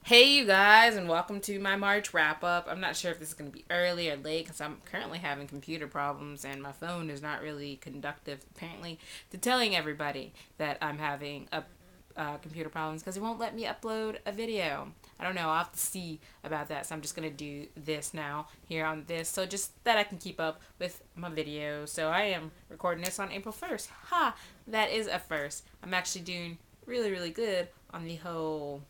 Hey, you guys, and welcome to my March wrap up. I'm not sure if this is going to be early or late because I'm currently having computer problems and my phone is not really conductive, apparently, to telling everybody that I'm having computer problems because it won't let me upload a video. I don't know. I'll have to see about that. So I'm just going to do this now here on this. So just that I can keep up with my video. So I am recording this on April 1st. Ha! That is a first. I'm actually doing really, really good on the whole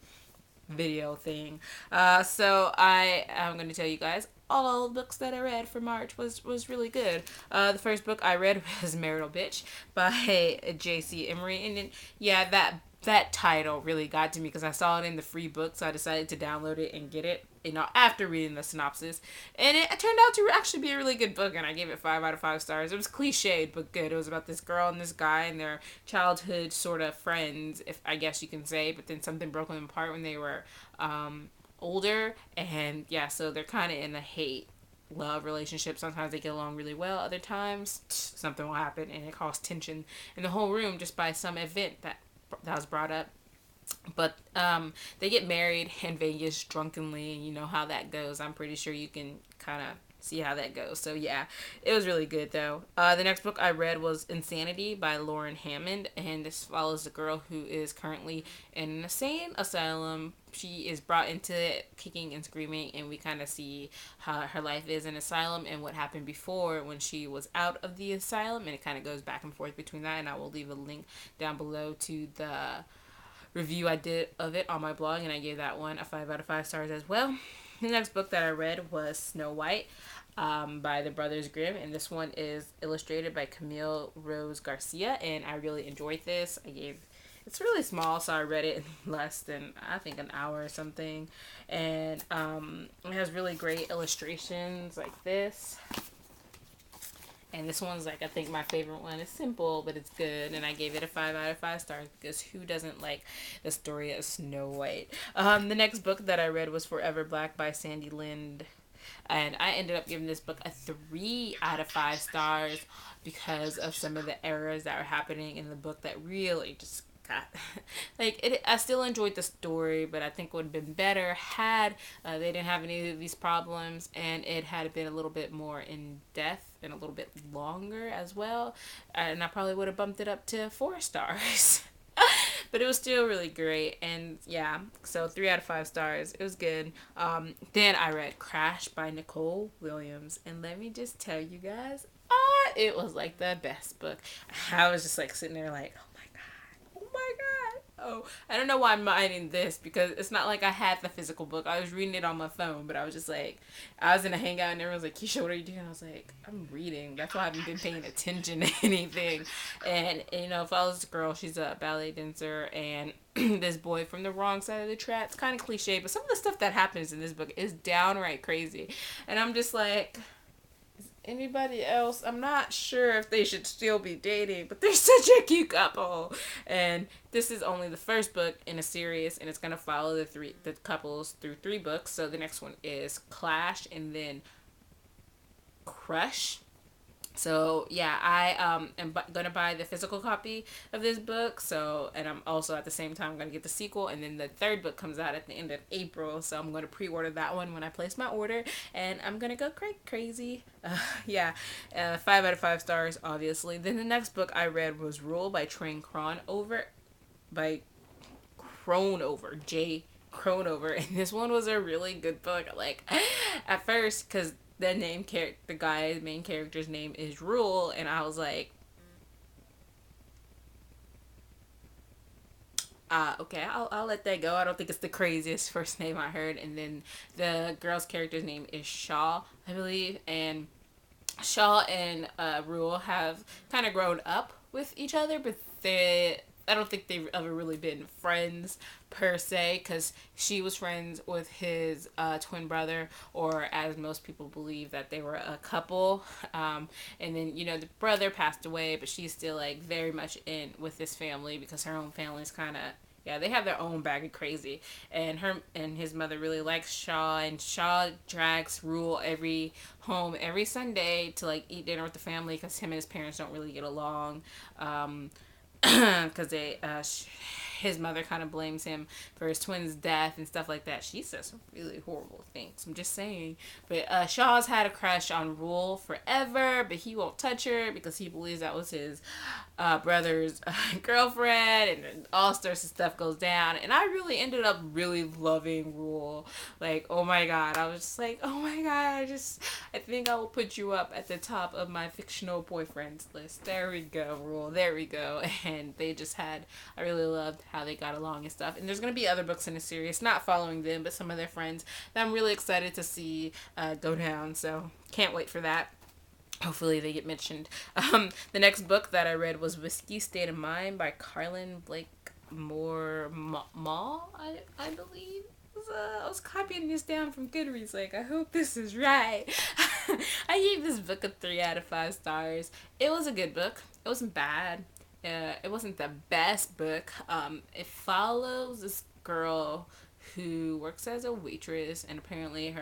video thing. So I am going to tell you guys all the books that I read for March was really good. The first book I read was Marital Bitch by J.C. Emery, and then, yeah, that title really got to me because I saw it in the free book, so I decided to download it and get it. After reading the synopsis, and it turned out to actually be a really good book, and I gave it 5 out of 5 stars. It was cliched but good. It was about this girl and this guy and their childhood sort of friends, if I guess you can say, but then something broke them apart when they were older, and yeah, so they're kind of in a hate love relationship. Sometimes they get along really well, other times something will happen and it causes tension in the whole room just by some event that was brought up. But they get married in Vegas drunkenly. You know how that goes. I'm pretty sure you can kind of see how that goes. So yeah, it was really good though. The next book I read was Insanity by Lauren Hammond, and this follows a girl who is currently in an insane asylum. She is brought into it kicking and screaming, and we kind of see how her life is in asylum and what happened before when she was out of the asylum, and it kind of goes back and forth between that. And I will leave a link down below to the review I did of it on my blog, and I gave that one a 5 out of 5 stars as well. The next book that I read was Snow White by the Brothers Grimm, and this one is illustrated by Camille Rose Garcia, and I really enjoyed this. It's really small, so I read it in less than, I think, an hour or something, and it has really great illustrations like this. And this one's like, I think my favorite one. Is simple, but it's good. And I gave it a 5 out of 5 stars because who doesn't like the story of Snow White? The next book that I read was Forever Black by Sandy Lind. And I ended up giving this book a 3 out of 5 stars because of some of the errors that were happening in the book that really just got like it. I still enjoyed the story, but I think it would have been better had they didn't have any of these problems and it had been a little bit more in depth and a little bit longer as well, and I probably would have bumped it up to 4 stars. But it was still really great, and yeah, so 3 out of 5 stars. It was good. Then I read Crash by Nicole Williams, and let me just tell you guys, it was like the best book. I was just like sitting there like, oh my god, oh my god. Oh, I don't know why I'm minding this because it's not like I had the physical book. I was reading it on my phone, but I was just like, I was in a hangout and everyone was like, ke-sha, what are you doing? I was like, I'm reading. That's why I haven't been paying attention to anything. And, follows this girl. She's a ballet dancer, and this boy from the wrong side of the track. It's kind of cliche, but some of the stuff that happens in this book is downright crazy. And I'm just like, anybody else, I'm not sure if they should still be dating, but they're such a cute couple. And this is only the first book in a series, and it's gonna follow the couples through 3 books. So the next one is Clash, and then Crush. So yeah, I am gonna buy the physical copy of this book. So, and I'm also at the same time gonna get the sequel, and then the 3rd book comes out at the end of April. So I'm gonna pre-order that one when I place my order, and I'm gonna go crazy. Yeah, 5 out of 5 stars, obviously. Then the next book I read was Rule by Train Cronover, by Cronover, J. Cronover, and this one was a really good book. Like, at first, because the guy's main character's name is Rule, and I was like, okay, I'll let that go. I don't think it's the craziest first name I heard. And then the girl's character's name is Shaw, I believe, and Shaw and Rule have kind of grown up with each other, but I don't think they've ever really been friends per se, because she was friends with his twin brother, or as most people believe that they were a couple. And then the brother passed away, but she's still like very much in with this family because her own family's kind of, yeah, they have their own bag of crazy. And her and his mother really likes Shaw, and Shaw drags Rule every Sunday to like eat dinner with the family because him and his parents don't really get along. Because his mother kind of blames him for his twin's death and stuff like that. She says some really horrible things. I'm just saying. But Shaw's had a crush on Rule forever, but he won't touch her because he believes that was his brother's girlfriend, and all sorts of stuff goes down. And I really ended up really loving Rule. Like, oh my god, I was just like, oh my god, I think I will put you up at the top of my fictional boyfriends list. There we go, Rule. There we go. And they just had, I really loved how they got along and stuff. And there's going to be other books in the series, not following them, but some of their friends that I'm really excited to see go down. So can't wait for that. Hopefully they get mentioned. The next book that I read was Whiskey State of Mind by Carlin Blake Moore Mall, I believe. I was copying this down from Goodreads. Like, I hope this is right. I gave this book a 3 out of 5 stars. It was a good book. It wasn't bad. It wasn't the best book. It follows this girl who works as a waitress, and apparently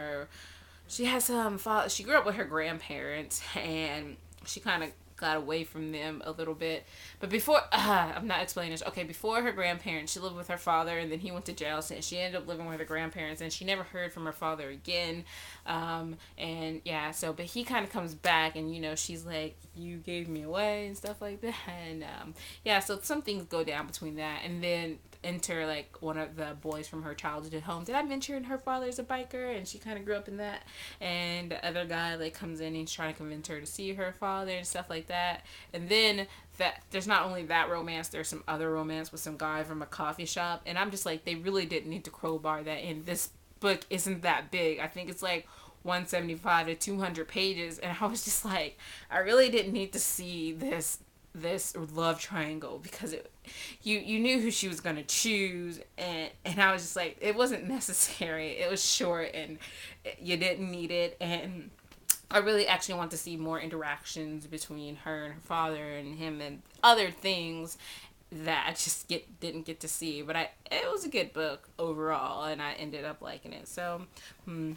she grew up with her grandparents, and she kind of got away from them a little bit. But before, I'm not explaining this. Okay, before her grandparents, she lived with her father, and then he went to jail, so she ended up living with her grandparents, and she never heard from her father again. And yeah, but he kind of comes back, and she's like, you gave me away and stuff like that. And yeah, so some things go down between that, and then enter like one of the boys from her childhood home. Did I mention her father's a biker, and she kind of grew up in that? And the other guy like comes in and he's trying to convince her to see her father and stuff like that. And then there's not only that romance, there's some other romance with some guy from a coffee shop, and I'm just like, they really didn't need to crowbar that in. This book isn't that big. I think it's like 175 to 200 pages, and I was just like, I really didn't need to see this love triangle, because you knew who she was going to choose, and I was just like, it wasn't necessary. It was short, and you didn't need it. And I really actually want to see more interactions between her and her father and him, and other things that I just didn't get to see. But it was a good book overall, and I ended up liking it. So the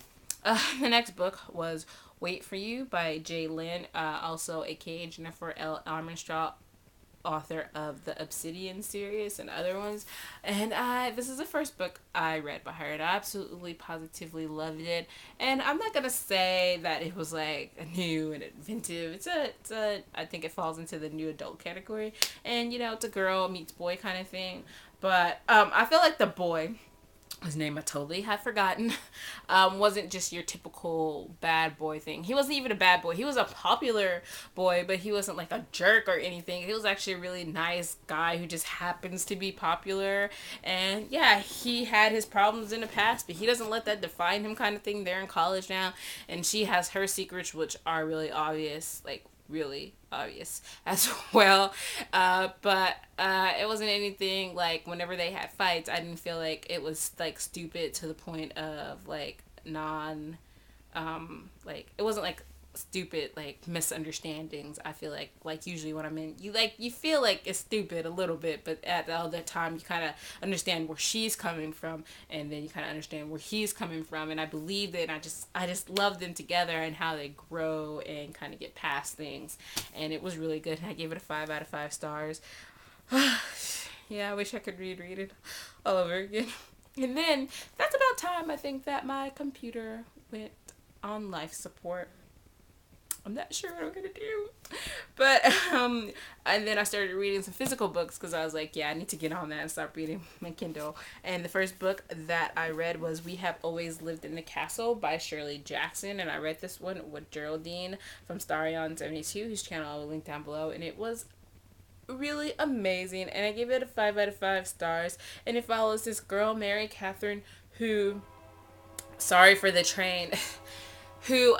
next book was Wait for You by Jay Lynn, also aka Jennifer L. Armenstraw, author of the Obsidian series and other ones. And this is the first book I read by her, and I absolutely positively loved it. And I'm not gonna say that it was like new and inventive. It's a I think it falls into the new adult category, and it's a girl meets boy kind of thing. But I feel like the boy, his name I totally have forgotten, wasn't just your typical bad boy thing. He wasn't even a bad boy. He was a popular boy, but he wasn't like a jerk or anything. He was actually a really nice guy who just happens to be popular. And yeah, he had his problems in the past, but he doesn't let that define him, kind of thing. They're in college now, and she has her secrets, which are really obvious, like really obvious as well. But it wasn't anything like, whenever they had fights, I didn't feel like it was like stupid to the point of like like it wasn't like stupid like misunderstandings. I feel like usually when I'm in, you feel like it's stupid a little bit, but at the other time you kind of understand where she's coming from, and then you kind of understand where he's coming from. And I believed it, and I just love them together and how they grow and kind of get past things. And it was really good. I gave it a 5 out of 5 stars. Yeah, I wish I could read it all over again. And then that's about time, I think, that my computer went on life support. I'm not sure what I'm gonna do, but and then I started reading some physical books, because I was like, yeah, I need to get on that and start reading my Kindle. And the first book that I read was We Have Always Lived in the Castle by Shirley Jackson, and I read this one with Geraldine from Starion72, whose channel I will link down below, and it was really amazing, and I gave it a 5 out of 5 stars. And it follows this girl, Mary Catherine, who, sorry for the train, we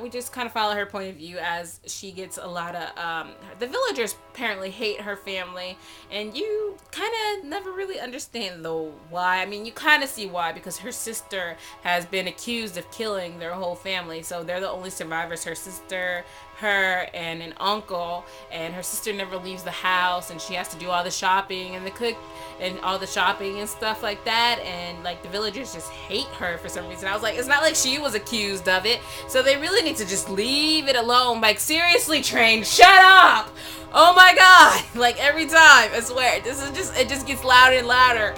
just kind of follow her point of view as she gets a lot of, the villagers apparently hate her family, and you kind of never really understand though why. I mean, you kind of see why, because her sister has been accused of killing their whole family, so they're the only survivors. Her sister, her and an uncle, and her sister never leaves the house, and she has to do all the shopping and the cook and all the shopping and stuff like that, and like the villagers just hate her for some reason. I was like, it's not like she was accused of it, so they really need to just leave it alone. Like, seriously, Train, shut up. Oh my god. Like, every time, I swear, this is just, it just gets louder and louder.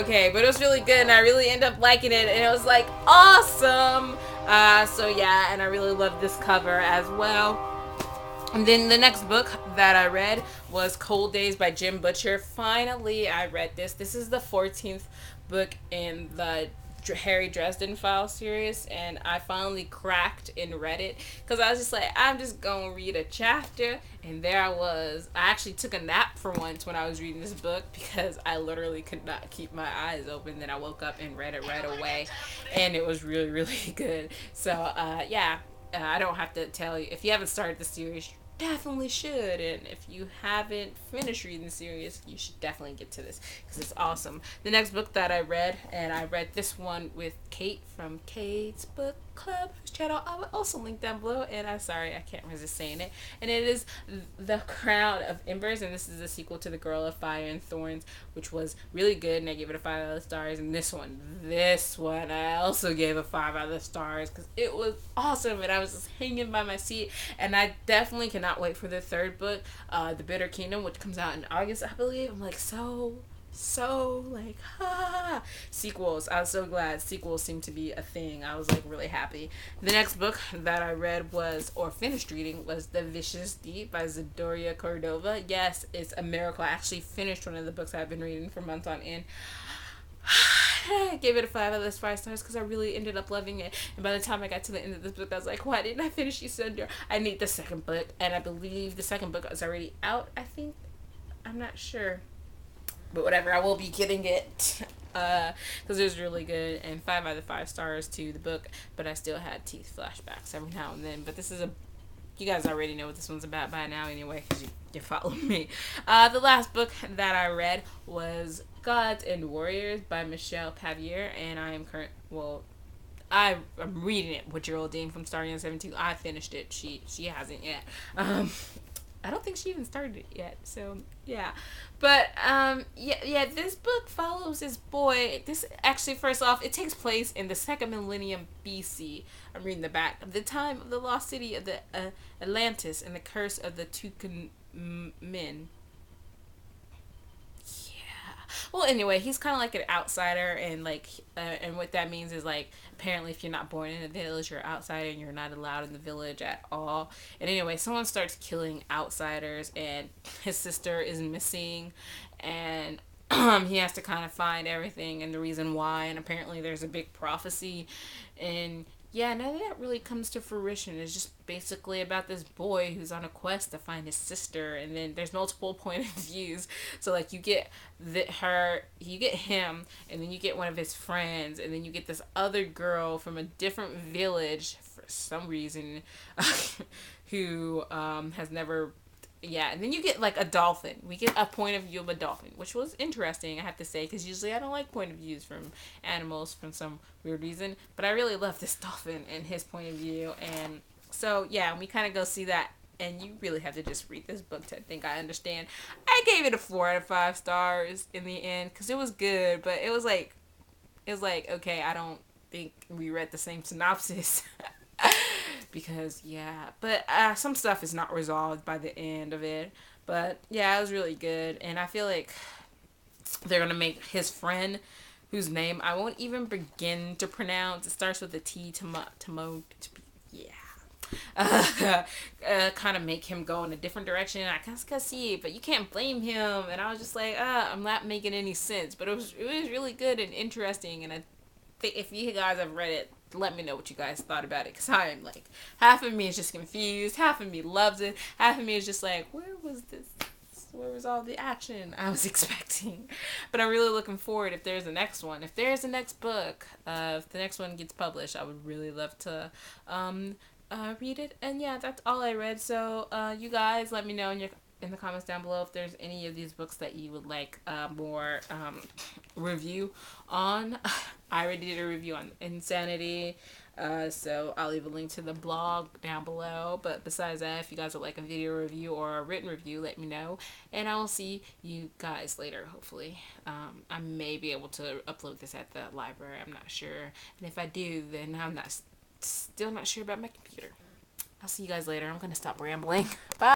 Okay, but it was really good, and I really ended up liking it, and it was like awesome. So yeah, and I really love this cover as well. And then the next book that I read was Cold Days by Jim Butcher. Finally, I read this. This is the 14th book in the Harry Dresden File series, and I finally cracked and read it because I was just like, I'm just gonna read a chapter, and there I was. I actually took a nap for once when I was reading this book because I literally could not keep my eyes open. Then I woke up and read it right away, and it was really, really good. So yeah, I don't have to tell you, if you haven't started the series, definitely should, and if you haven't finished reading the series, you should definitely get to this because it's awesome. The next book that I read, and I read this one with Kate from Kate's Book Club, whose channel I will also link down below, and I'm sorry I can't resist saying it, and it is The Crown of Embers, and this is a sequel to The Girl of Fire and Thorns, which was really good, and I gave it a 5 out of stars. And this one I also gave a 5 out of stars because it was awesome, and I was just hanging by my seat, and I definitely cannot wait for the third book, The Bitter Kingdom, which comes out in August, I believe. I'm like so like, sequels. I was so glad sequels seem to be a thing. I was like really happy. The next book that I read or finished reading was The Vicious Deep by Zadoria Cordova. Yes, it's a miracle. I actually finished one of the books I've been reading for months on end. I gave it a 5 out of 5 stars because I really ended up loving it. And by the time I got to the end of this book, I was like, why didn't I finish Isunder? I need the second book, and I believe the second book is already out, I think. I'm not sure. But whatever, I will be getting it because it was really good, and 5 out of 5 stars to the book, but I still had teeth flashbacks every now and then. But this is you guys already know what this one's about by now anyway because you follow me. The last book that I read was Gods and Warriors by Michelle Pavier, and I am I'm reading it with Geraldine from Starting on 17. I finished it. She hasn't yet. I don't think she even started it yet. So yeah, but yeah. This book follows this boy. This actually, first off, it takes place in the 2nd millennium BC. I'm reading the back. Of the time of the lost city of the Atlantis and the curse of the Tucan men. Well, anyway, he's kind of like an outsider, and like, and what that means is like, apparently, if you're not born in a village, you're an outsider, and you're not allowed in the village at all. And anyway, someone starts killing outsiders, and his sister is missing, and he has to kind of find everything and the reason why. And apparently, there's a big prophecy, and yeah, none of that really comes to fruition. It's just basically about this boy who's on a quest to find his sister, and then there's multiple point of views. So like you get you get him, and then you get one of his friends, and then you get this other girl from a different village for some reason, who has never. Yeah, and then you get, like, a dolphin. We get a point of view of a dolphin, which was interesting, I have to say, because usually I don't like point of views from animals for some weird reason. But I really love this dolphin and his point of view. And so, yeah, we kind of go see that. And you really have to just read this book to think I understand. I gave it a 4 out of 5 stars in the end, because it was good. But it was like, okay, I don't think we read the same synopsis. Because yeah, but some stuff is not resolved by the end of it. But yeah, it was really good, and I feel like they're gonna make his friend, whose name I won't even begin to pronounce. It starts with a T. Kind of make him go in a different direction. I can see it, but you can't blame him. And I was just like, I'm not making any sense. But it was really good and interesting. And I think if you guys have read it, let me know what you guys thought about it, because I'm like, half of me is just confused, half of me loves it, half of me is just like, where was all the action I was expecting? But I'm really looking forward if there's a next one. If there's a next book, if the next one gets published, I would really love to read it. And yeah, that's all I read. So you guys let me know in the comments down below if there's any of these books that you would like more review on. I already did a review on Insanity. So I'll leave a link to the blog down below. But besides that, if you guys would like a video review or a written review, let me know. And I will see you guys later, hopefully. I may be able to upload this at the library. I'm not sure. And if I do, then I'm still not sure about my computer. I'll see you guys later. I'm going to stop rambling. Bye.